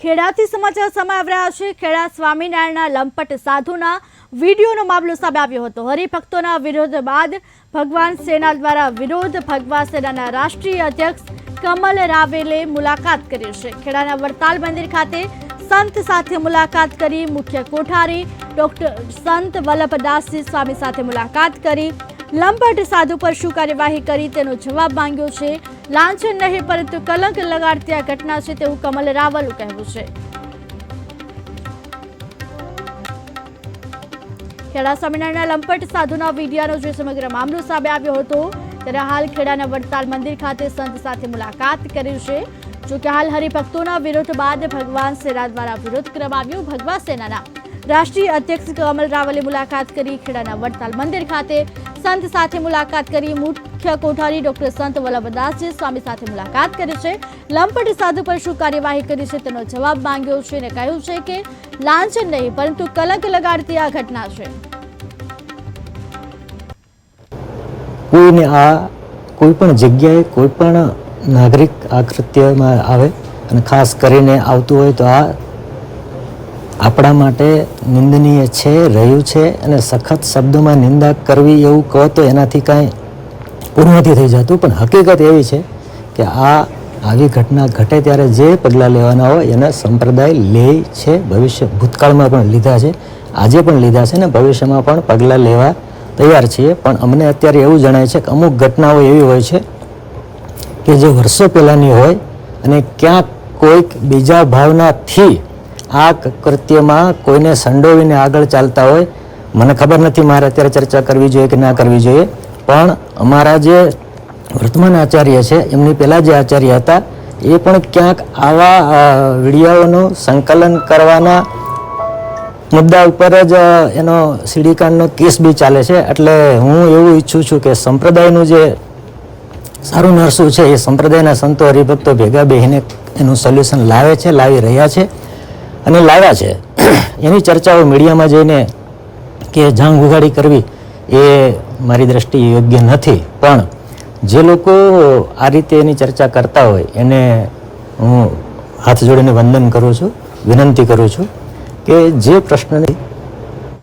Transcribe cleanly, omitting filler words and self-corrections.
ખેડાથી સમાચાર સામે આવી રહ્યા છે। ખેડા સ્વામિનારાયણના લંપટ સાધુના વીડિયોનો મામલો સામે આવ્યો હતો। હરિભક્તોના વિરોધ બાદ ભગવાન સેના દ્વારા વિરોધ ભગવા સેનાના રાષ્ટ્રીય અધ્યક્ષ કમલ રાવેલે મુલાકાત કરી છે। ખેડાના વડતાલ મંદિર ખાતે સંત સાથે મુલાકાત કરી। મુખ્ય કોઠારી ડોક્ટર સંત વલ્લભદાસજી સ્વામી સાથે મુલાકાત કરી। લંપટ સાધુ પર શું કાર્યવાહી કરી તેનો જવાબ માંગ્યો છે। લાંછન નહીં પરંતુ કલંક લગાડતી આ ઘટના છે તેવું કમલ રાવલનું કહેવું છે। ખેડા સ્વામિનારાયણના લંપટ સાધુના વીડિયોનો જે સમગ્ર મામલો સામે આવ્યો હતો ત્યારે હાલ ખેડાના વડતાલ મંદિર ખાતે સંત સાથે મુલાકાત કરી છે। જોકે હાલ હરિભક્તોના વિરોધ બાદ ભગવાન સેના દ્વારા વિરોધ કરવામાં આવ્યો। ભગવા સેનાના રાષ્ટ્રીય અધ્યક્ષ કમલ રાવલે મુલાકાત કરી। ખેડાના વડતાલ મંદિર ખાતે સંત સાથે મુલાકાત કરી। મુખ્ય કોઠારી ડોક્ટર સંત વલ્લભદાસજી સ્વામી સાથે મુલાકાત કરી છે। લંપટ સાધુ પર શું કાર્યવાહી કરી છે તેનો જવાબ માંગ્યો છે અને કહ્યું છે કે લાંછન નહીં પરંતુ કલંક લગાડતી આ ઘટના છે। કોઈને આ કોઈ પણ જગ્યાએ કોઈ પણ નાગરિક આ કૃત્યમાં આવે અને ખાસ કરીને આવતું હોય તો આ આપણા માટે નિંદનીય છે, રહ્યું છે અને સખત શબ્દોમાં નિંદા કરવી એવું કહો તો એનાથી કાંઈ પૂરું નથી થઈ જતું। પણ હકીકત એવી છે કે આવી ઘટના ઘટે ત્યારે જે પગલાં લેવાના હોય એના સંપ્રદાય લે છે। ભવિષ્ય ભૂતકાળમાં પણ લીધા છે, આજે પણ લીધા છે ને ભવિષ્યમાં પણ પગલાં લેવા તૈયાર છીએ। પણ અમને અત્યારે એવું જણાય છે કે અમુક ઘટનાઓ એવી હોય છે કે જે વર્ષો પહેલાંની હોય અને ક્યાંક કોઈક બીજા ભાવનાથી આ કૃત્યમાં કોઈને સંડોવીને આગળ ચાલતા હોય। મને ખબર નથી મારે અત્યારે ચર્ચા કરવી જોઈએ કે ના કરવી જોઈએ, પણ અમારા જે વર્તમાન આચાર્ય છે એમની પહેલાં જે આચાર્ય હતા એ પણ ક્યાંક આવા વિડીયોનું સંકલન કરવાના મુદ્દા ઉપર જ એનો સીડીકાંડનો કેસ બી ચાલે છે। એટલે હું એવું ઈચ્છું છું કે સંપ્રદાયનું જે સારું નરસું છે એ સંપ્રદાયના સંતો હરિભક્તો ભેગા બેહીને એનું સોલ્યુશન લાવે છે, લાવી રહ્યા છે અને લાવ્યા છે। એની ચર્ચાઓ મીડિયામાં જઈને કે જાંગ ઉઘાડી કરવી એ મારી દ્રષ્ટિએ યોગ્ય નથી। પણ જે લોકો આ રીતે એની ચર્ચા કરતા હોય એને હું હાથ જોડીને વંદન કરું છું, વિનંતી કરું છું કે જે પ્રશ્નની